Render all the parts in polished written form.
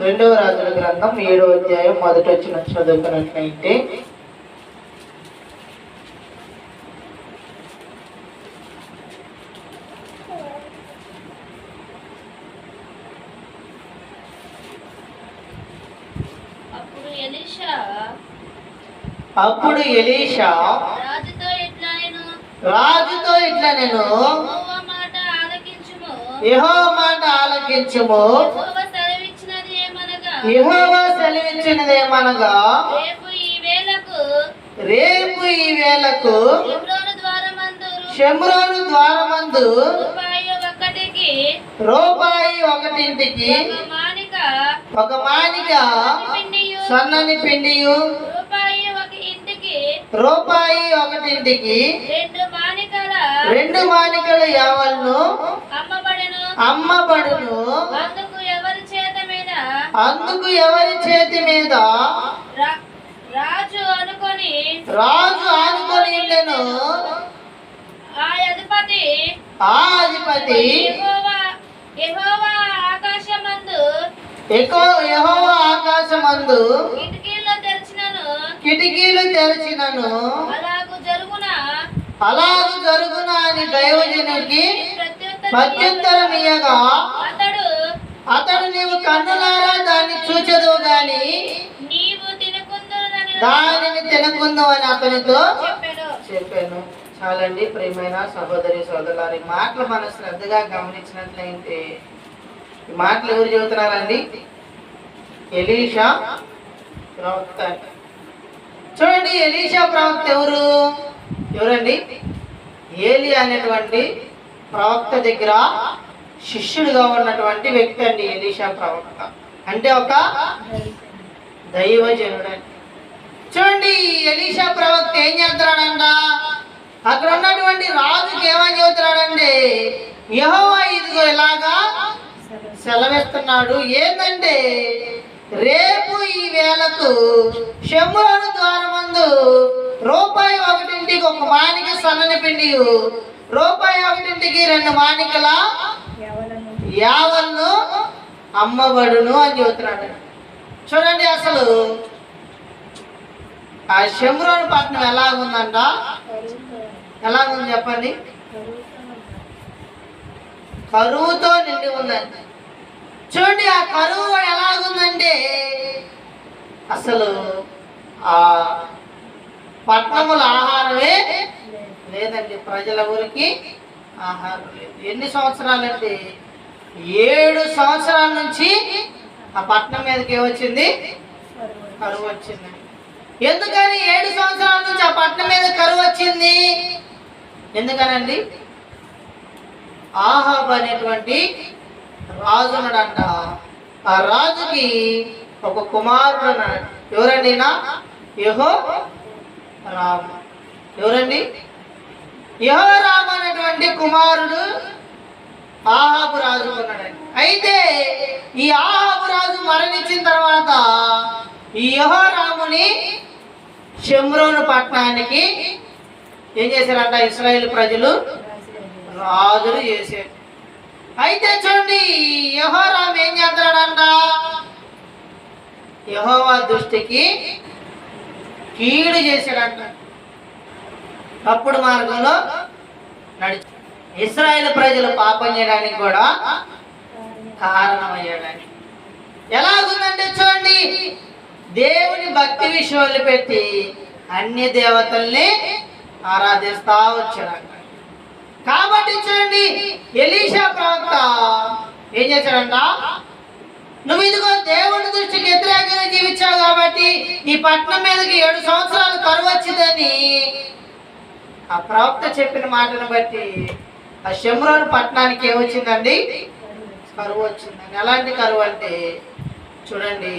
రెండవ రాజుల గ్రంథం 7వ అధ్యాయం మొదటి వచనం చదువుకున్నట్లయితే, అప్పుడు ఎలీషా రాజుతో ఇట్లా నేను యెహోవా మాట ఆలకించుము. యెహోవా సెలవిచ్చినదేమనగా, రేపు ఈ వేళకు షెమ్రోను ద్వారమందు రూపాయి ఒకటింటికి ఒక మానిక సన్నని పిండియు, రూపాయి ఒకటింటికి 2 మానికల యావల్ను అమ్మబడును. అందుకు ఎవరి చేతి మీద రాజు ఆనుకొని ఉండెను. ఆ అధిపతి యెహోవా ఆకాశమందు కిటికీలు తెరచినను అలాగు జరుగునా అని దైవజనునికి ప్రత్యుత్తరం ఇయ్యగా, అతడు నీవు కన్నులారా దాన్ని చూచదు గాని దానిని తినకుందు అని అతనితో చెప్పాను. చాలండి ప్రియమైన సహోదరి సోదరులారి, మాటలు మనం శ్రద్ధగా గమనించినట్లయితే ఈ మాటలు ఎవరు చెబుతున్నారండి? ఎలీషా ప్రవక్త. చూడండి, ఎలీషా ప్రవక్త ఎవరండి? ఏలి అనేటువంటి ప్రవక్త దగ్గర శిష్యుడిగా ఉన్నటువంటి వ్యక్తి అండి ఎలీషా ప్రవక్త. అంటే ఒక దైవజనుడు. చూడండి, ఎలీషా ప్రవక్త ఏం చేస్తున్నాడంట? అక్కడ ఉన్నటువంటి రాజుకి ఏమని చెబుతున్నాడండి? యెహోవా ఇదిగో ఇలాగా సెలవిస్తున్నాడు. ఏంటంటే, రేపు ఈ వేళకు షెమ్రోను ద్వారమందు రూపాయి ఒకటింటికి ఒక మానిక సన్నని పిండి, రూపాయి ఒకటింటికి 2 మానికల యావల్ను అమ్మబడును అని చెబుతున్నాడు. చూడండి, అసలు ఆ షెమ్రోను పట్టణం ఎలాగుందంట? ఎలాగుంది చెప్పండి? కరువుతో నిండి ఉందండి. చూడండి, ఆ కరువు ఎలాగుందంటే అసలు ఆ పట్టణముల ఆహారమే లేదండి. ప్రజల ఊరికి ఆహారం లేదు. ఎన్ని సంవత్సరాలండి? 7 సంవత్సరాల నుంచి ఆ పట్టణం మీదకి ఏమొచ్చింది? కరువు వచ్చింది. ఎందుకని 7 సంవత్సరాల నుంచి ఆ పట్టణం మీద కరువు వచ్చింది? ఎందుకనండి? ఆహాబ్ అనేటువంటి రాజు ఉన్నాడంట. ఆ రాజుకి ఒక కుమారుడు ఉన్నాడు. ఎవరండి? యెహోరాము. ఎవరండి? యెహోరాము అనేటువంటి కుమారుడు ఆహాబు రాజు ఉన్నాడండి. అయితే ఈ ఆహాబు రాజు మరణించిన తర్వాత ఈ యెహోరాముని షెమ్రోను పట్టణానికి ఏం చేశారంట? ఇశ్రాయేలు ప్రజలు రాజులు చేశారు. అయితే చూడండి, యెహోరాము ఏం చేస్తాడంట? యెహోవా దృష్టికి కీడు చేశాడంట. తప్పుడు మార్గంలో నడిచి ఇశ్రాయేలు ప్రజలు పాపం చేయడానికి కూడా కారణమయ్యాడని. ఎలాగుందంటే చూడండి, దేవుని భక్తి విషయాలు పెట్టి అన్య దేవతల్ని ఆరాధిస్తా వచ్చాడంట. కాబట్టి చూడండి, ఎలీషా ప్రవక్త ఏం చేశాడంట? నువ్వు ఇదిగో దేవుని దృష్టికి వ్యతిరేకంగా జీవించావు కాబట్టి ఈ పట్టణం మీదకి 7 సంవత్సరాలు కరువు వచ్చిందని ఆ ప్రవక్త చెప్పిన మాటను బట్టి ఆ షెమ్రోను పట్టణానికి ఏమొచ్చిందండి? కరువు వచ్చిందండి. ఎలాంటి కరువు అంటే చూడండి,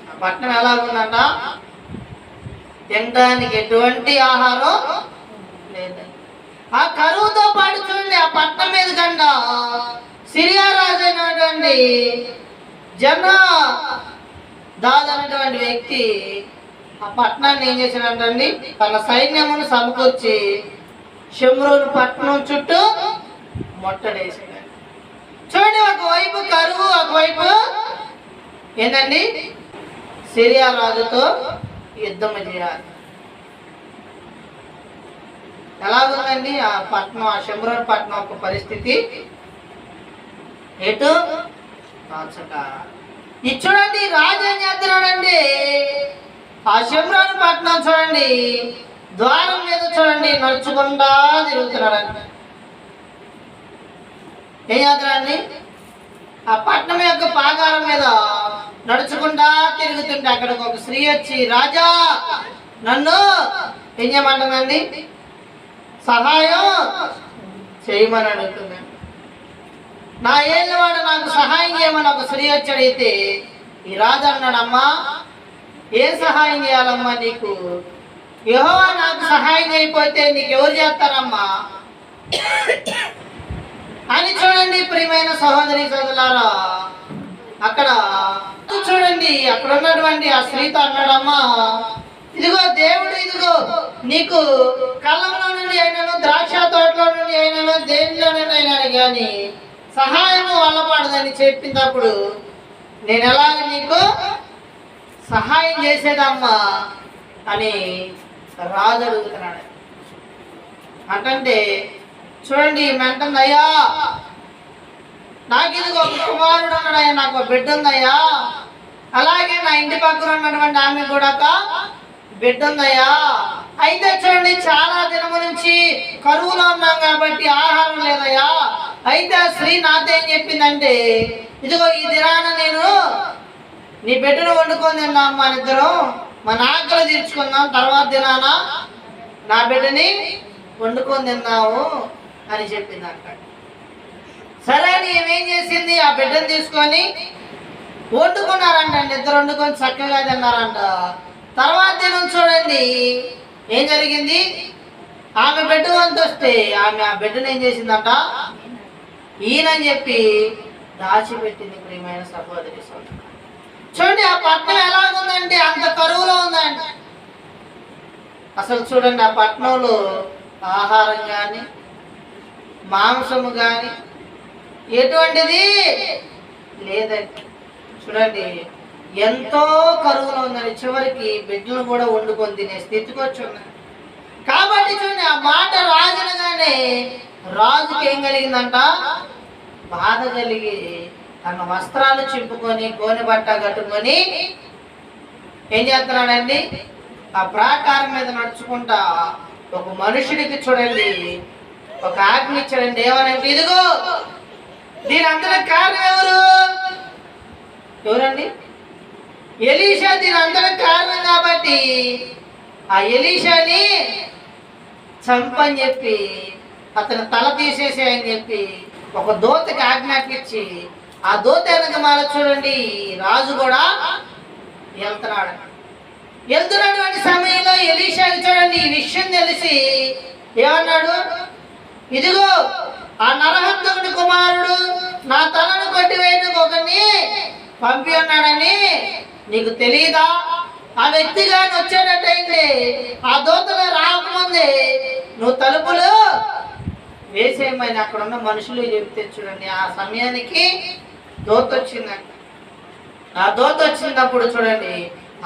ఆ పట్టణం ఎలాగుందంట? తినడానికి ఎటువంటి ఆహారం లేదండి. ఆ కరువుతో పాటు చూడండి, ఆ పట్టణం మీద కంట సిరియా రాజు అయినటువంటి జనాదాద్ అనేటువంటి వ్యక్తి ఆ పట్టణాన్ని ఏం చేశాడంటండి? తన సైన్యమును సమకూర్చి షెమ్రోను పట్టణం చుట్టూ ముట్టడేసాడు. చూడండి, ఒకవైపు కరువు, ఒకవైపు ఏంటండి? సిరియా రాజుతో యుద్ధం చేయాలి. ఎలాగుందండి ఆ పట్టణం, ఆ షమ్రోన్ పట్టణం ఒక పరిస్థితి? ఎటు కాచక. ఇది చూడండి, రాజు ఏం చేస్తున్నాడండి? ఆ షమ్రోన్ పట్టణం చూడండి, ద్వారం మీద చూడండి నడుచుకుంటా తిరుగుతున్నాడండి. ఏం చేస్తున్నాడండి? ఆ పట్టణం యొక్క పాగారం మీద నడుచుకుంటా తిరుగుతుంటే అక్కడికి ఒక స్త్రీ వచ్చి, రాజా నన్ను ఏం చేయమంటుందండి? సహాయం చేయమని అడుగుతుందండి. నా ఏళ్ళవాడు నాకు సహాయం చేయమని ఒక స్త్రీ వచ్చి అడిగితే ఈ రాజు అన్నాడమ్మా, ఏం సహాయం చేయాలమ్మా నీకు? యెహోవా నాకు సహాయం చేయకపోతే నీకు ఎవరు చేస్తారమ్మా అని. చూడండి ప్రియమైన సహోదరి సోదరులారా, అక్కడ చూడండి, అక్కడ ఉన్నటువంటి ఆ స్త్రీతో అన్నాడమ్మా, ఇదిగో దేవుడు ఇదిగో నీకు కళ్ళంలో నుండి అయినాను, ద్రాక్ష తోటలో నుండి అయినాను, దేనిలోనైనా కానీ సహాయము వల్లపడదని చెప్పినప్పుడు నేను ఎలాగ నీకు సహాయం చేసేదమ్మా అని రాజు అడుగుతున్నాడు. అంటే చూడండి, మెంటుంది, అయ్యా నాకు ఇదిగో ఒక కుమారుడు ఉన్నాడయ్యా, నాకు ఒక బిడ్డ ఉందయ్యా, అలాగే నా ఇంటి పక్కన ఉన్నటువంటి ఆమె కూడా బిడ్డ ఉందయ్యా. అయితే చూడండి, చాలా దినము నుంచి కరువులో ఉన్నాం కాబట్టి ఆహారం లేదయ్యా. అయితే ఆ స్త్రీ నాతో ఏం చెప్పిందంటే, ఇదిగో ఈ దినాన నేను నీ బిడ్డను వండుకొని తిన్నాం, మన ఇద్దరం మన ఆకలి తీర్చుకుందాం, తర్వాత దినాన నా బిడ్డని వండుకొని తిన్నావు అని చెప్పింది అక్కడ. సరే అని ఏమేం చేసింది, ఆ బిడ్డను తీసుకొని వండుకున్నారంట, ఇద్దరు వండుకొని చక్కగా తిన్నారంట. తర్వాత దినం చూడండి ఏం జరిగింది, ఆమె బిడ్డ వంతు వస్తే ఆమె ఆ బిడ్డను ఏం చేసిందంట, ఈయనని చెప్పి దాచిపెట్టింది. ప్రియమైన సహోదరి సోదరులు, చూడండి ఆ పట్టణం ఎలాగుందంటే అంత కరువులో ఉందండి. అసలు చూడండి ఆ పట్టణంలో ఆహారం కానీ మాంసము కానీ ఎటువంటిది లేదండి. చూడండి ఎంతో కరువులో ఉందని, చివరికి బిడ్డలు కూడా వండుకొని తినే స్థితికి వచ్చి ఉన్నాయి. కాబట్టి చూడండి ఆ మాట రాజనగానే రాజుకి ఏం కలిగిందంట, బాధ కలిగి తన వస్త్రాలు చింపుకొని గోనె బట్ట కట్టుకొని ఏం చేస్తున్నాడండి, ఆ ప్రాకారం మీద నడుచుకుంటా ఒక మనుషుడికి చూడండి ఒక ఆజ్ఞ ఇచ్చాడండి. ఏమనంటే, ఇదిగో దీని అంతటి కారణం ఎవరండి? ఎలీషా దీని అంతటి కారణం కాబట్టి ఆ ఎలీషాని చంపని చెప్పి అతని తల తీసేసేయని చెప్పి ఒక దూతకి ఆజ్ఞాపించి ఆ దూత వెనక మాల చూడండి రాజు కూడా వెళ్తున్నటువంటి సమయంలో ఎలీషాకి చూడండి ఈ విషయం తెలిసి ఏమన్నాడు, ఇదిగో ఆ నరహంతకుడి కుమారుడు నా తలను కొట్టివేయడానికి ఒకరిని పంపి ఉన్నాడని నీకు తెలియదా? ఆ వ్యక్తి కానీ వచ్చేటట్టయింది, ఆ దూతలు రాకముందే నువ్వు తలుపులు వేసేయమని అక్కడ ఉన్న మనుషులు చెప్తే చూడండి ఆ సమయానికి దూత వచ్చిందంట. ఆ దూత వచ్చినప్పుడు చూడండి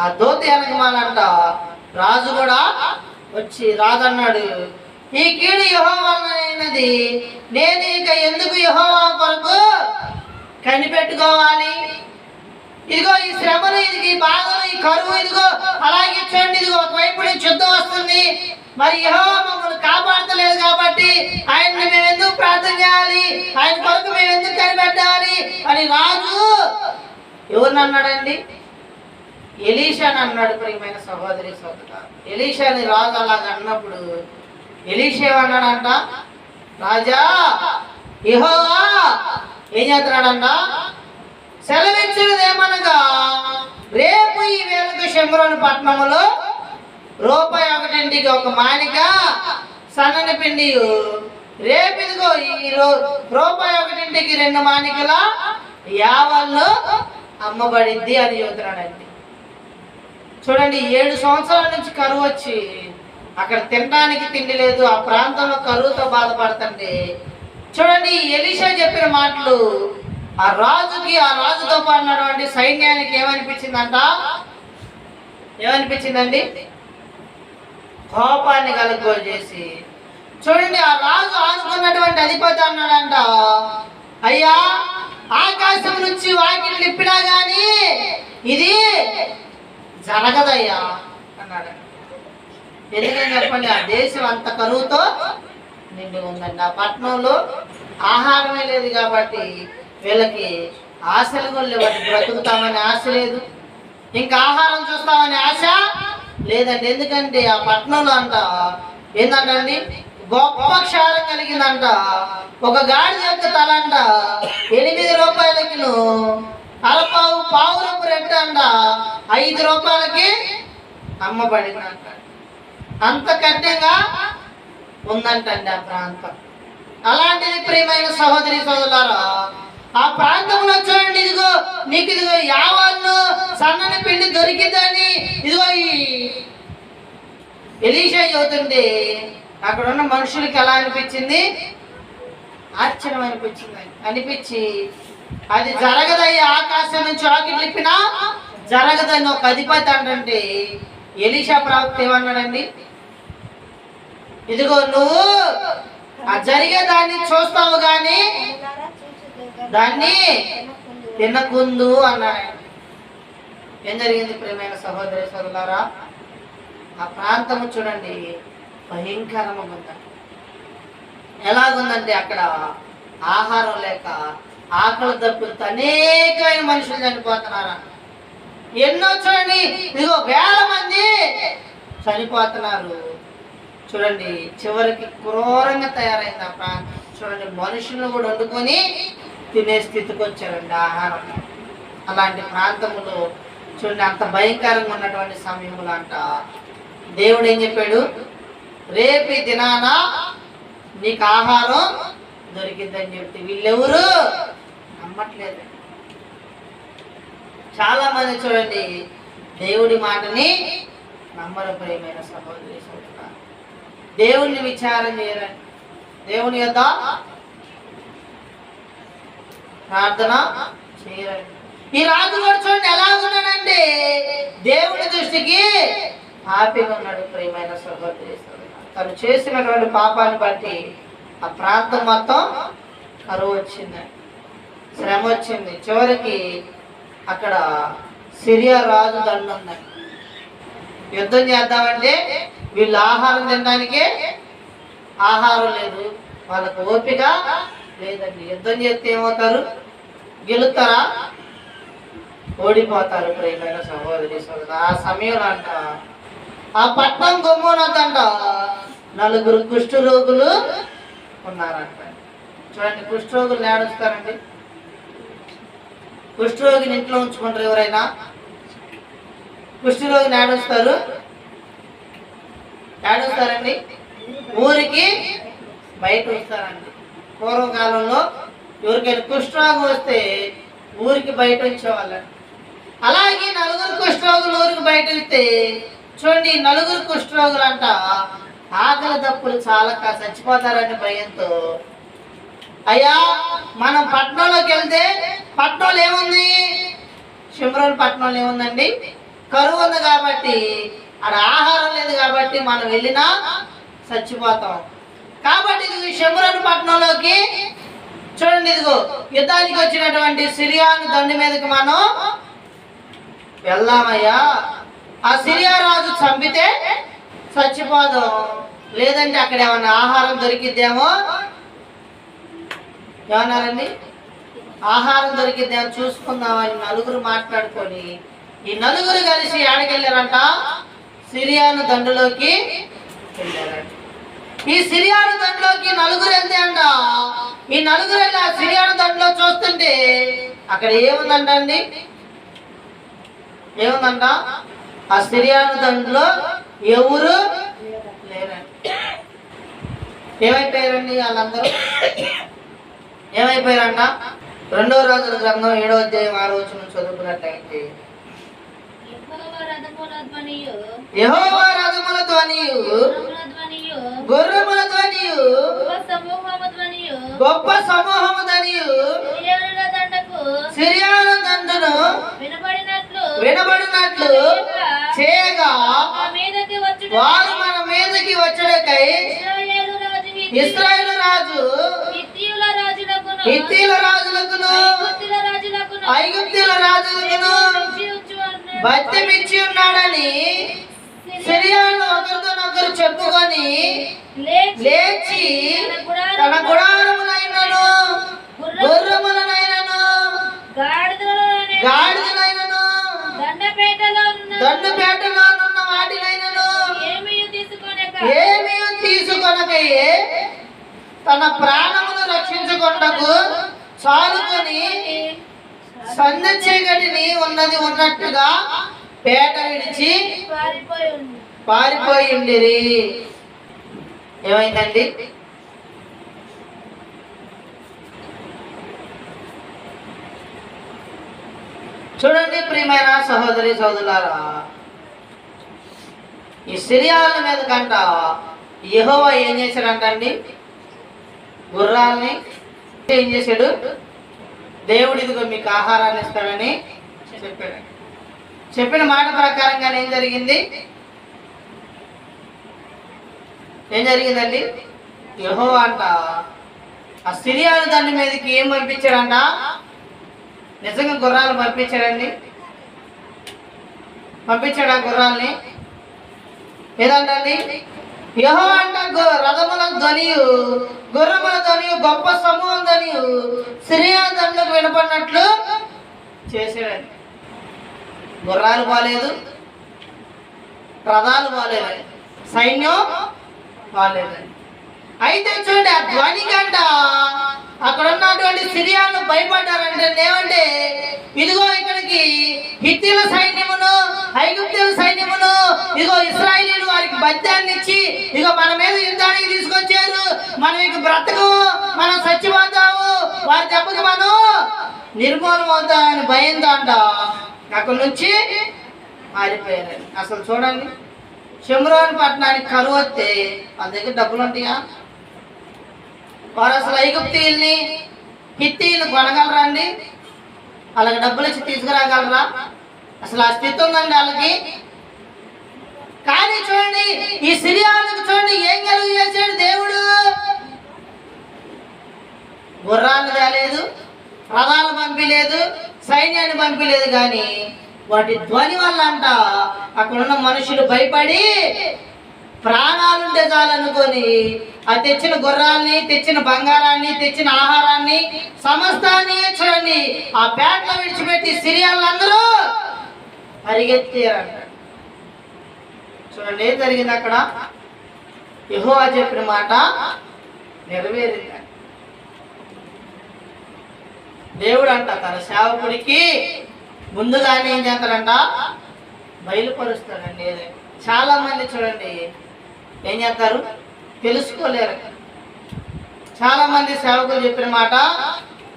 ఆ దూత వెనకమాలంట రాజు కూడా వచ్చి రాజు అన్నాడు, ఈ కీడు యెహోవా వలనైనది, నేను ఇక ఎందుకు యెహోవా కొరకు కనిపెట్టుకోవాలి? ఇదిగో ఈ శ్రమలు, ఇది ఈ బాధలు, ఈ కరువు, ఇదిగో అలాగే చూడండి ఇదిగో ఒకవైపు నుంచి యుద్ధం వస్తుంది, మరి యెహోవా మమ్మల్ని కాపాడతలేదు కాబట్టి ఆయన్ని మేము ఎందుకు ప్రార్థన చేయాలి, ఆయన కొరకు మేము ఎందుకు కనిపెట్టాలి అని రాజు ఎవరిని అన్నాడండి? ఎలీషాని అన్నాడు. ప్రియమైన సహోదరి సోదరుడా, ఎలీషాని రాజు అలాగ అన్నప్పుడు ఎలీషా ఏమన్నాడంట, రాజా యెహోవా ఏం చేస్తున్నాడంట, సెలవిచ్చినదేమనగా రేపు ఈ వేళకు షమ్రోను పట్టణములో రూపాయి ఒకటింటికి ఒక మానిక సన్నని పిండి, రేపు ఇదిగో ఈ రూపాయి ఒకటింటికి 2 మానికల యావల్లో అమ్మబడిద్ది అని చెబుతున్నాడండి. చూడండి 7 సంవత్సరాల నుంచి కరువు వచ్చి అక్కడ తినడానికి తిండి లేదు, ఆ ప్రాంతంలో కరువుతో బాధపడుతుంటే చూడండి ఎలీషా చెప్పిన మాటలు ఆ రాజుతో పాడినటువంటి సైన్యానికి ఏమనిపించిందండి? కోపాన్ని కలుగజేసి, చూడండి ఆ రాజు ఆనుకున్నటువంటి అధిపతి అన్నాడంట, అయ్యా ఆకాశం నుంచి వాకిట్లు ఇప్పినా గాని ఇది జరగదయ్యా అన్నాడు. ఎందుకని చెప్పండి, ఆ దేశం అంత కరువుతో నిండి ఉందండి. ఆ పట్టణంలో ఆహారమే లేదు కాబట్టి వీళ్ళకి ఆశలు కూడా లేవండి. బ్రతుకుతామని ఆశ లేదు, ఇంకా ఆహారం చూస్తామని ఆశ లేదండి. ఎందుకంటే ఆ పట్టణంలో అంట ఏంటంటండి, గొప్ప క్షారం కలిగిందంట. ఒక గాడిద యొక్క తల అంట 8 రూపాయలకి, పావురపు రెట్టు అంట 5 రూపాయలకి అమ్మబడిందంట. అంత కఠినంగా ఉందంటండి ఆ ప్రాంతం. అలాంటిది ప్రియమైన సహోదరి సోదరులారా, ఆ ప్రాంతంలో చూడండి, ఇదిగో యావాళ్ళు సన్నని పిండి దొరికిందని ఇదిగో ఈ ఎలీషా చెబుతుంది. అక్కడ ఉన్న మనుషులకి ఎలా అనిపించింది? ఆశ్చర్యం అనిపించి అది జరగదయ్యా, ఆకాశం నుంచి వాకిట్లు ఇప్పినా జరగదని ఒక అధిపతి అంటే ఎలీషా ప్రవక్త ఏమన్నాడండి, ఇదిగో నువ్వు ఆ జరిగే దాన్ని చూస్తావు గాని దాన్ని తినకుందు అన్నాడు. ఏం జరిగింది ప్రియమైన సహోదరి సోదరులారా? ఆ ప్రాంతము చూడండి భయంకరంగా ఉందండి. ఎలాగుందంటే అక్కడ ఆహారం లేక ఆకలి దప్పులతో అనేకమైన మనుషులు చనిపోతున్నారు. ఎన్నో చూడండి, ఇదిగో వేల మంది చనిపోతున్నారు. చూడండి చివరికి క్రూరంగా తయారైంది ఆ ప్రాంతం. చూడండి మనుషులను కూడా వండుకొని తినే స్థితికి వచ్చారండి ఆహారం. అలాంటి ప్రాంతంలో చూడండి అంత భయంకరంగా ఉన్నటువంటి సమయంలో అంట దేవుడు ఏం చెప్పాడు, రేపు దినాన నీకు ఆహారం దొరికిందని చెప్తే వీళ్ళెవరు నమ్మట్లేదు. చాలా మంది చూడండి దేవుడి మాటని నమ్మరు ప్రియమైన సహోదరి సోదరులారా. దేవుణ్ణి విచారం చేయరండి, దేవుని యొద్ద ప్రార్థన చేయరండి. ఈ రాజు కూడా చూడండి ఎలా ఉన్నాడంటే దేవుడి దృష్టికి పాపిగా ఉన్నాడు ప్రియమైన సహోదరి సోదరులారా. తను చేసినటువంటి పాపాన్ని బట్టి ఆ ప్రాంతం మొత్తం కరువు వచ్చింది, శ్రమ వచ్చింది. చివరికి అక్కడ సిరియా రాజు దండ ఉందండి. యుద్ధం చేద్దామంటే వీళ్ళు ఆహారం తినడానికే ఆహారం లేదు, వాళ్ళకు ఓపిక లేదండి. యుద్ధం చేస్తే ఏమవుతారు? గెలుస్తారా? ఓడిపోతారు ప్రియమైన సహోదరి సోదరులారా. ఆ సమయంలో అంట ఆ పట్నం గమ్మునందంట 4 కుష్ఠరోగులు ఉన్నారంట. చూడండి కుష్ఠరోగులు ఏడుస్తారండి? కుష్ఠరోగిని ఇంట్లో ఉంచుకుంటారు ఎవరైనా? కుష్ఠరోగిని ఏడుస్తారండి? ఊరికి బయట వస్తారండి. పూర్వకాలంలో ఎవరికైనా కుష్ఠరోగం వస్తే ఊరికి బయట వచ్చేవాళ్ళండి. అలాగే 4 కుష్ఠరోగులు ఊరికి బయట వస్తే చూడండి 4 కుష్ఠరోగులు అంట ఆకలి దప్పులు చాలక చచ్చిపోతారని భయంతో, అయ్యా మనం పట్టణంలోకి వెళ్తే పట్టణంలో ఏముంది? షిమ్రోన్ పట్టణంలో ఏముందండి? కరువు ఉంది కాబట్టి, అక్కడ ఆహారం లేదు కాబట్టి మనం వెళ్ళినా చచ్చిపోతాం. కాబట్టి ఇది షిమ్రోన్ పట్టణంలోకి చూడండి, ఇదిగో యుద్ధానికి వచ్చినటువంటి సిరియాను దండి మీదకి మనం వెళ్దామయ్యా. ఆ సిరియా రాజు చంపితే చచ్చిపోదాం, లేదంటే అక్కడ ఏమన్నా ఆహారం దొరికిద్దేమో. ఏమన్నారండి? ఆహారం దొరికిద్దేమో చూసుకుందామని 4 మాట్లాడుకొని ఈ 4 కలిసి ఏడకెళ్ళారంట, సిరియాను దండులోకి వెళ్ళారంట. ఈ సిరియాను దండులోకి 4 వెళ్తే అంట, ఈ 4 వెళ్ళి ఆ సిరియాను దండులో చూస్తుంటే అక్కడ ఏముందండి? ఏముందంట? ఆ సిరియాను దండులో ఎవరు లేరండి. ఏమైపోయారండి వాళ్ళందరూ? ఏమైపోయారంట? 2వ రాజుల గ్రంథం 7వ అధ్యాయం 6వ వచనం చదువుకున్నట్లయితే, యెహోవా రథముల ధ్వనియు గుర్రముల ధ్వనియు గొప్ప సమూహము ధ్వనియు సిరియాను దండును వినబడినట్లు చేయగా వారు మన మీదకి వచ్చడకై ఇశ్రాయేలు రాజు హిత్తీయుల రాజులకును ఐగుప్తీయుల రాజులకును బత్యమిచ్చి ఉన్నాడని సిరియాను ఒకరితోనొకరు చెప్పుకొని లేచి తన గుడారములైనను గుర్రములనైనను గాడిదలైనను దండపేటలో ఉన్న వాటినైనను ఏమీ తీసుకొనకయే తన ప్రాణమును రక్షించుకొనుటకు చాలుకొని సంధ్య చీకటిని ఉన్నట్టుగా పేట విడిచి పారిపోయి ఉండిరి. ఏమైందండి? చూడండి ప్రియమైన సహోదరి సోదరులారా, ఈ సిరియాల మీద కంట యెహోవా ఏం చేశాడంటండి? గుర్రాల్ని ఏం చేశాడు? దేవుడు ఇదిగో మీకు ఆహారాన్ని ఇస్తాడని చెప్పాడు. చెప్పిన మాట ప్రకారంగా ఏం జరిగింది? ఏం జరిగిందండి? యెహోవా అంట ఆ సిరియాల దండి మీదకి ఏం పంపించాడంట? నిజంగా గుర్రాలు పంపించాడండి? పంపించాడు ఆ గుర్రాల్ని? ఏదంటండి? యెహోవా అంట రథముల ధ్వనియు గుర్రముల ధ్వనియు గొప్ప సమూహం ధ్వనియు సిరియా దండకు వినపడినట్లు చేశాడండి. గుర్రాలు బాలేదు, రథాలు బాలేదు, సైన్యం బాలేదండి. అయితే చూడండి ఆ ధ్వని కంట అక్కడ ఉన్నటువంటి సిరియాను భయపడ్డారంటే ఏమంటే ఇదిగో ఇక్కడికి హిత్తీల సైన్యమును ఐగుప్తీయుల సైన్యమును ఇదిగో ఇశ్రాయేలీయులు వారికి బద్యాన్ని ఇచ్చి ఇదిగో మన మీద యుద్ధానికి తీసుకొచ్చారు, మనం ఇక బ్రతకము, మనం చచ్చిపోతాము, వారి దెబ్బకి మనం నిర్మూలమవుతామని భయంతో అంట అక్కడి నుంచి మారిపోయారు. అసలు చూడండి, షమ్రోను పట్టణానికి కరువు వస్తే వాళ్ళ దగ్గర డబ్బులు ఉంటాయా? వారు అసలు ఐగుప్తీయుల్ని హిత్తీయులు కొనగలరా అండి? వాళ్ళకి డబ్బులు ఇచ్చి తీసుకురాగలరా? అసలు ఆ స్థితి ఉందండి వాళ్ళకి. కానీ చూడండి ఈ సిరియాలకు చూడండి ఏం కలుగు చేశాడు దేవుడు? గుర్రాలు తేలేదు, రథాలు పంపిలేదు, సైన్యాన్ని పంపిలేదు, కానీ వాటి ధ్వని వల్ల అంట అక్కడున్న మనుషులు భయపడి ప్రాణాలుంటే చాలనుకొని ఆ తెచ్చిన గుర్రాల్ని, తెచ్చిన బంగారాన్ని, తెచ్చిన ఆహారాన్ని సమస్తాన్ని చూడండి ఆ పేటలో విడిచిపెట్టి సిరియాలందరూ పరిగెత్తారంట. చూడండి ఏం జరిగింది అక్కడ? యెహోవా చెప్పిన మాట నెరవేరింది. దేవుడు అంట తన సేవకుడికి ముందుగానే ఏం చేస్తాడంట? బయలుపరుస్తాడండి. చాలా మంది చూడండి ఏం చేస్తారు? తెలుసుకోలేరు. చాలా మంది సేవకులు చెప్పిన మాట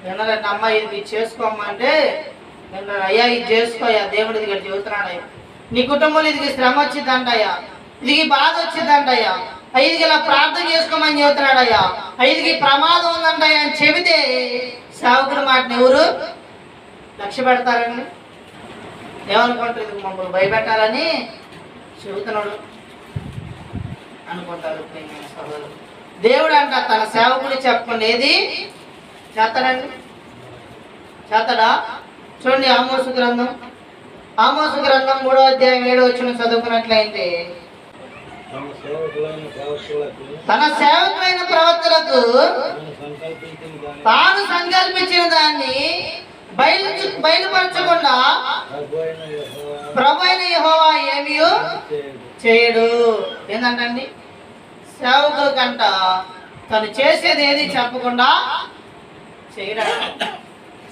వినరంట. అమ్మ ఇది చేసుకోమంటే వినరు. అయ్యా ఇది చేసుకోయా, దేవుడు ఇది చెబుతున్నాడు అయ్యా, నీ కుటుంబంలో ఇది శ్రమ వచ్చిందంటయ్యా, ఇది బాధ వచ్చిందంటయ్యా, ఐదుకి ఇలా ప్రార్థన చేసుకోమని చెబుతున్నాడు అయ్యా, ఐదుకి ప్రమాదం ఉందంటయ్యా అని చెబితే సేవకుడి మాటని ఎవరు లక్ష్య పెడతారండి? ఏమనుకుంటారు? ఇది మమ్మల్ని భయపెట్టాలని చెబుతున్నాడు అనుకుంటారు. దేవుడు అంట తన సేవకుడు చెప్పండి ఏది చేస్తాడండి? చేస్తాడా? చూడండి ఆమోసు గ్రంథం 3వ అధ్యాయం 7వ వచనం చదువుకున్నట్లయితే, తన సేవకులైన ప్రవక్తలకు తాను సంకల్పించిన దాన్ని బయలుపరచకుండా ప్రభు అయిన యెహోవా ఏమీ చేయడు. ఏంటంటండి? సేవకుల కంట తను చేసేది ఏది చెప్పకుండా చేయడా?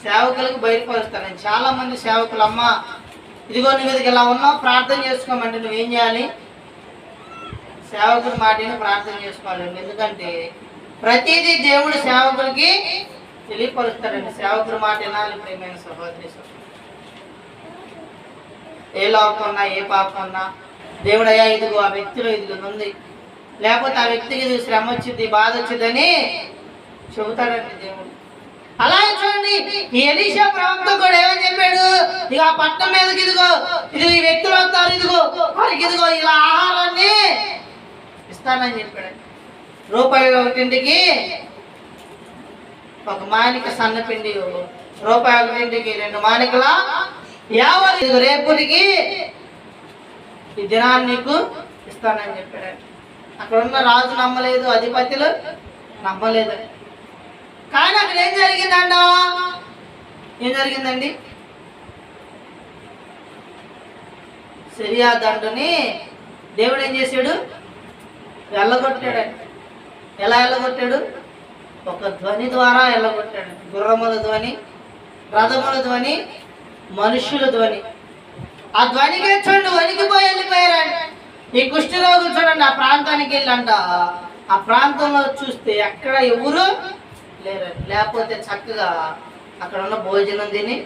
సేవకులకు బయలుపరుస్తాను. చాలా మంది సేవకులు అమ్మ ఇదిగో నువ్వు ఇలా ఉన్నావు, ప్రార్థన చేసుకోమంటే నువ్వేం చేయాలి? సేవకుడి మాటని ప్రార్థన చేసుకోవాలండి. ఎందుకంటే ప్రతిదీ దేవుడు సేవకుడికి తెలియపరుస్తాడండి. సేవకుడి మాట వినాలి ప్రియమైన సహోదరి. ఏ లోపం ఉన్నా, ఏ పాపం ఉన్నా దేవుడు అయ్యా ఇదిగో ఆ వ్యక్తిలో ఇదిగో ఉంది, లేకపోతే ఆ వ్యక్తికి ఇది శ్రమ వచ్చింది, బాధ వచ్చిందని చెబుతాడండి దేవుడు. అలాగే చూడండి, ఈ ఎలీషా ప్రవక్త కూడా ఏమని చెప్పాడు, ఇక ఆ పట్టణం మీదకి ఇదిగో ఈ వ్యక్తులు వస్తారు, ఇదిగో వారికి ఇదిగో ఇలా ఆహారాన్ని ఇస్తానని చెప్పాడు. రూపాయి ఒకటింటికి ఒక మానిక సన్నపిండి, రూపాయి ఒకటింటికి 2 మానికల యావత్ రేపుడికి ఈ దినాన్ని నీకు ఇస్తానని చెప్పాడు. అక్కడ ఉన్న రాజు నమ్మలేదు, అధిపతులు నమ్మలేదు. కానీ అక్కడ ఏం జరిగిందంట? ఏం జరిగిందండి? సిరియా దండుని దేవుడు ఏం చేశాడు? వెళ్ళగొట్టాడండి. ఎలా వెళ్ళగొట్టాడు? ఒక ధ్వని ద్వారా వెళ్ళగొట్టాడు. గుర్రముల ధ్వని, రథముల ధ్వని, మనుష్యుల ధ్వని. ఆ ధ్వనికి చూడండి వణికిపోయి వెళ్ళిపోయారండి. ఈ కుష్ఠరోగులు చూడండి ఆ ప్రాంతానికి వెళ్ళంట. ఆ ప్రాంతంలో చూస్తే ఎక్కడ ఎవరు లేరండి. లేకపోతే చక్కగా అక్కడ ఉన్న భోజనం తిని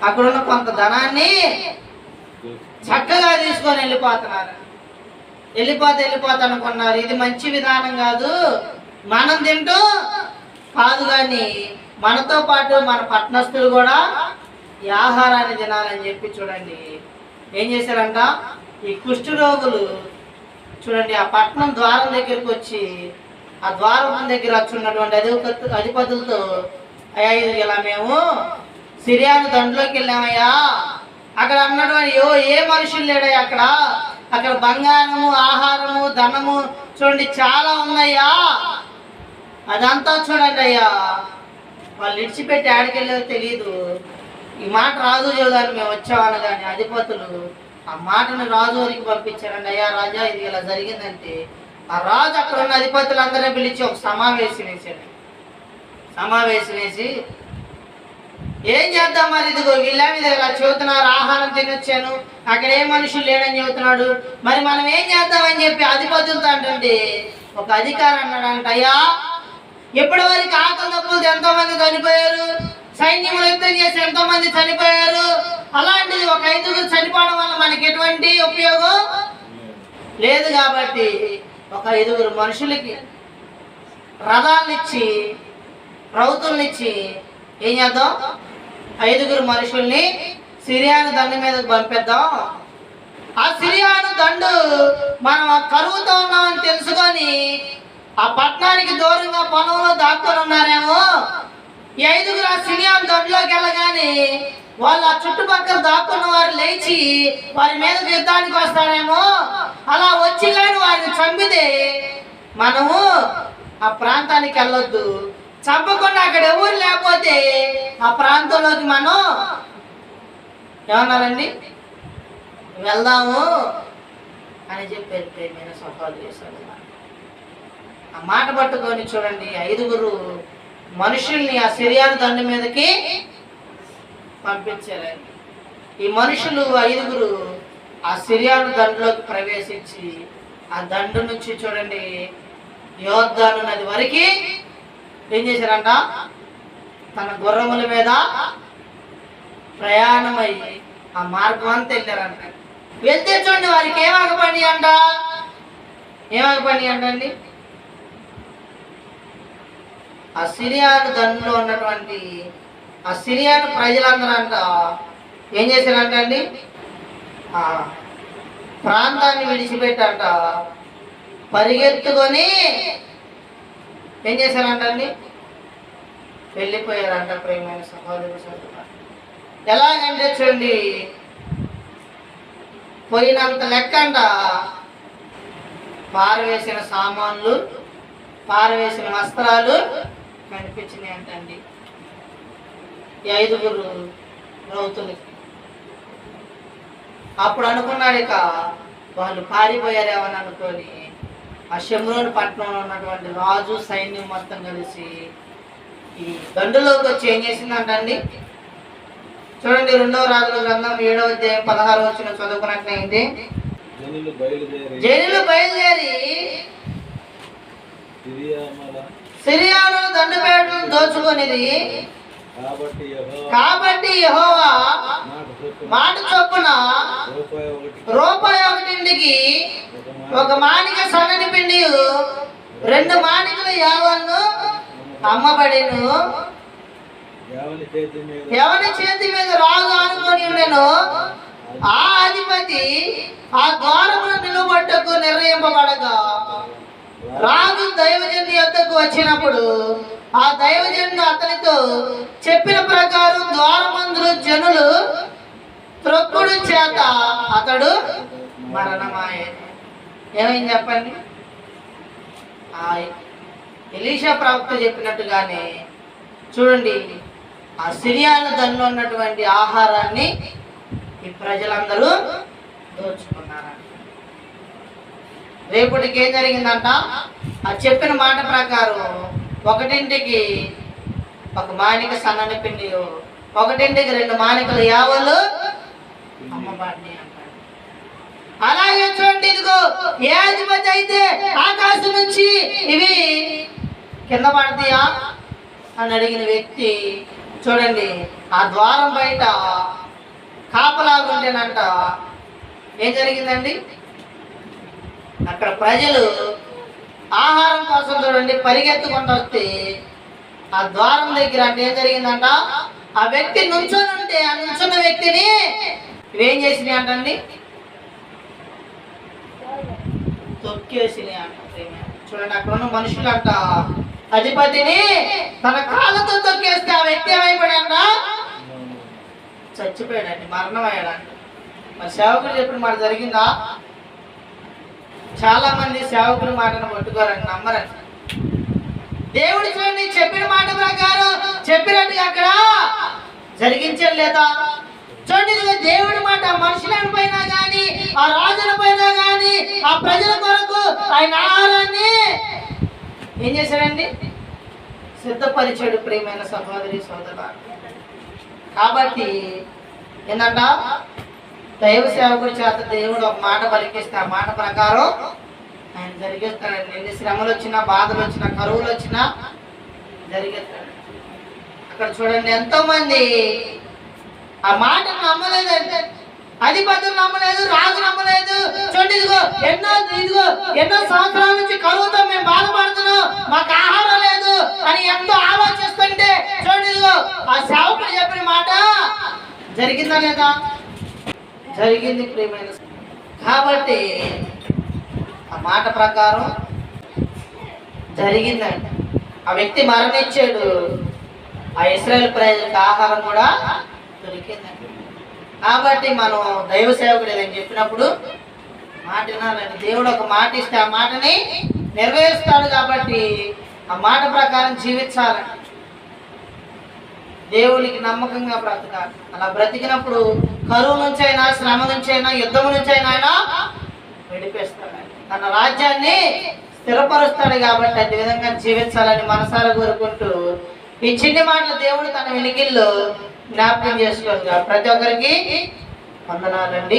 అక్కడ ఉన్న కొంత ధనాన్ని చక్కగా తీసుకొని వెళ్ళిపోతున్నారు. వెళ్ళిపోతా అనుకున్నారు. ఇది మంచి విధానం కాదు, మనం తింటూ కాదు, కానీ మనతో పాటు మన పట్టణస్తులు కూడా ఈ ఆహారాన్ని తినాలని చెప్పి చూడండి ఏం చేశారంట? ఈ కుష్ఠరోగులు చూడండి ఆ పట్టణం ద్వారం దగ్గరికి వచ్చి ఆ ద్వారం దగ్గర వచ్చున్నటువంటి అధిపతులతో, అయ్యా ఇది ఇలా మేము సిరియాను దండులోకి వెళ్ళామయ్యా, అక్కడ అన్నటువంటి ఏ మనుషులు లేడయ్యా, అక్కడ బంగారము, ఆహారము, ధనము చూడండి చాలా ఉన్నాయా, అదంతా చూడండి అయ్యా. వాళ్ళు విడిచిపెట్టి ఆడికెళ్ళారో తెలియదు. ఈ మాట రాజు చెబుదాన్ని మేము వచ్చామని, కానీ అధిపతులు ఆ మాటను రాజు వరకు పంపించారండి. అయ్యా రాజా ఇది ఇలా జరిగిందంటే ఆ రాజు అక్కడ ఉన్న అధిపతులందరినీ పిలిచి ఒక సమావేశం వేసాడు. సమావేశం వేసి ఏం చేద్దాం మరి, ఇదిగో వీళ్ళ మీద ఇలా చెబుతున్నారు, ఆహారం తినొచ్చాను, అక్కడ ఏ మనుషులు లేడని చెబుతున్నాడు, మరి మనం ఏం చేద్దామని చెప్పి అధిపతులతో అంటే ఒక అధికారి అన్నాడంట, అయ్యా ఇప్పటి వరకు ఆకలి తప్పులతో ఎంతో మంది చనిపోయారు, సైన్యములు యుద్ధం చేసి ఎంతో మంది చనిపోయారు, అలాంటిది ఒక 5గురు చనిపోవడం వల్ల మనకి ఎటువంటి ఉపయోగం లేదు. కాబట్టి ఒక 5గురు మనుషులకి రథాలను ఇచ్చి రౌతుల్ని ఇచ్చి ఏం చేద్దాం, 5గురు మనుషుల్ని సిరియాను దండు మీదకి పంపిద్దాం. ఆ సిరియాను దండు మనం కరువుతో ఉన్నామని తెలుసుకొని ఆ పట్టణానికి దూరంగా పొలంలో దాక్కొని ఉన్నారేమో, ఈ 5గురు ఆ సిరియాను దండులోకి వెళ్ళగానే వాళ్ళు ఆ చుట్టుపక్కల దాక్కున్న వారు లేచి వారి మీద యుద్ధానికి వస్తారేమో, అలా వచ్చి కానీ వారిని చంపితే మనము ఆ ప్రాంతానికి వెళ్ళొద్దు, చంపకుండా అక్కడ ఎవరు లేకపోతే ఆ ప్రాంతంలోకి మనం ఏమన్నారండి వెళ్దాము అని చెప్పారు. ప్రేమైన సహోదరులు, ఆ మాట పట్టుకొని చూడండి 5గురు మనుషుల్ని ఆ సిరియాను దండు మీదకి పంపించారండి. ఈ మనుషులు 5గురు ఆ సిరియాను దండులోకి ప్రవేశించి ఆ దండు నుంచి చూడండి యోర్దాను నది వరకు ఏం చేశారంట, తన గుర్రముల మీద ప్రయాణమై ఆ మార్గం అంతా వెళ్ళారంట. వెళ్తే చూడండి వారికి ఏమాగపడి అండి, ఆ సిరియాను దండులో ఉన్నటువంటి ఆ సిరియాను ప్రజలందరూ అంట ఏం చేశారంట అండి, ఆ ప్రాంతాన్ని విడిచిపెట్టంట పరిగెత్తుకొని ఏం చేశారంటండి వెళ్ళిపోయారంట. ప్రేమైన సహోదరు, ఎలాగంటే చూడండి పోయినంత లెక్కంట పారవేసిన సామాన్లు, పారవేసిన వస్త్రాలు కనిపించినాయి అంటండి ఈ 5గురు రౌతులకి. అప్పుడు అనుకున్నాడు ఇక వాళ్ళు పారిపోయారేమని అనుకొని ఆ షెమ్రోను పట్టణంలో ఉన్నటువంటి రాజు సైన్యం మొత్తం కలిసి ఈ దండులోకి వచ్చి ఏం చేసిందంటండి చూడండి 2వ రాజుల గ్రంథం 7వ అధ్యాయం 16వ వచనం చదువుకున్నట్లయితే, జనులు బయలుదేరి సిరియాను దండుపేటను దోచుకొనిది, కాబట్టి యెహోవా మాట చొప్పున రూపాయి ఒకటింటికి ఒక మానిక సన్నని పిండి 2 మానికల యావన్ను అమ్మబడిను. ఎవరి చేతి మీద రాజు ఆనుకొని ఉండెను ఆ అధిపతి ఆ ద్వారమును నిలబట్టకు నిర్ణయింపబడగా రాజు దైవజనుని యొద్దకు వచ్చినప్పుడు ఆ దైవజనుడు అతనితో చెప్పిన ప్రకారం ద్వారమందులు జనులు త్రొక్కుడు చేత అతడు మరణమాయే. ఏమైంది చెప్పండి? ఆ ఎలీషా ప్రవక్త చెప్పినట్టుగానే చూడండి, ఆ సిరియాను దానిలో ఉన్నటువంటి ఆహారాన్ని ఈ ప్రజలందరూ దోచుకున్నారంట. రేపటికి ఏం జరిగిందంట? ఆ చెప్పిన మాట ప్రకారం 1ంటికి 1 మానిక సన్నని పిండి, 1ంటికి 2 మానికలు యావలు అమ్మబాడిని అంటారు. అలాగే చూడండి, ఇదిగో ఏ అధిపతి అయితే ఆకాశం నుంచి ఇవి కింద పడతాయా అని అడిగిన వ్యక్తి చూడండి, ఆ ద్వారం బయట కాపలాగుంటేనంట ఏం జరిగిందండి? అక్కడ ప్రజలు ఆహారం కోసం చూడండి పరిగెత్తుకుంటూ వస్తే ఆ ద్వారం దగ్గర అంటే ఏం జరిగిందంట? ఆ వ్యక్తి నుంచొని ఉంటే ఆ నుంచున్న వ్యక్తిని ఇవేం చేసినాయి అంటండి? తొక్కేసినాయి అంట. చూడండి, అక్కడ ఉన్న మనుషులు అంట అధిపతిని తన కాళ్ళతో తొక్కేస్తే ఆ వ్యక్తి ఏమైపోయాడంట? చచ్చిపోయాడండి, మరణమయ్యాడండి. మరి సేవకులు చెప్పిన మాట జరిగిందా? చాలా మంది సేవకుల మాటను పట్టుకోరండి, నమ్మరండి. దేవుడు చూడండి చెప్పిన మాట ప్రకారం చెప్పినట్టుగా అక్కడ జరిగించడం లేదా? చూడండి, దేవుడి మాట మనుషులని పైన కానీ ఆ రాజుల పైన కానీ ఆ ప్రజల కొరకు ఆయన ఆహారాన్ని ఏం చేశాడండి? సిద్ధపరిచాడు. ప్రియమైన సహోదరి సోదరులారా, కాబట్టి ఏంటంట? దైవ సేవకుడి చేత దేవుడు ఒక మాట పలికిస్తే ఆ మాట ప్రకారం ఆయన జరిగేస్తాడండి. ఎన్ని శ్రమలు వచ్చినా, బాధలు వచ్చినా, కరువులు వచ్చినా జరిగేస్తాడు. అక్కడ చూడండి, ఎంతో మంది ఆ మాటను నమ్మలేదండి. అధిపతులు నమ్మలేదు, రాజు నమ్మలేదు. చూడండి, ఇదిగో ఎన్నో సంవత్సరాల నుంచి కరువుతో మేము బాధపడుతున్నాం, మాకు ఆహారం లేదు అని ఎంతో ఆలోచిస్తుంటే చూడండి, ఇదిగో ఆ సేవకుడు చెప్పిన మాట జరిగిందా లేదా? జరిగింది ప్రియమైన. కాబట్టి ఆ మాట ప్రకారం జరిగిందండి. ఆ వ్యక్తి మరణించాడు, ఆ ఇశ్రాయేలు ప్రజలకు ఆహారం కూడా దొరికిందండి. కాబట్టి మనం దైవ సేవకుడు ఏదని చెప్పినప్పుడు మాట వినాలండి. దేవుడు ఒక మాట ఇస్తే ఆ మాటని నెరవేరుస్తాడు. కాబట్టి ఆ మాట ప్రకారం జీవించాలండి. దేవునికి నమ్మకంగా బ్రతకాలి. అలా బ్రతికినప్పుడు కరువు నుంచి అయినా, శ్రమ నుంచి అయినా, యుద్ధం నుంచి అయినా ఆయన విడిపిస్తాడు. తన రాజ్యాన్ని స్థిరపరుస్తాడు. కాబట్టి అదే విధంగా జీవించాలని మనసారా కోరుకుంటూ ఈ చిన్ని మాటలు దేవుడు తన వెలిగిల్లో జ్ఞాపకం చేసుకోవాలి. ప్రతి ఒక్కరికి వందనాలండి.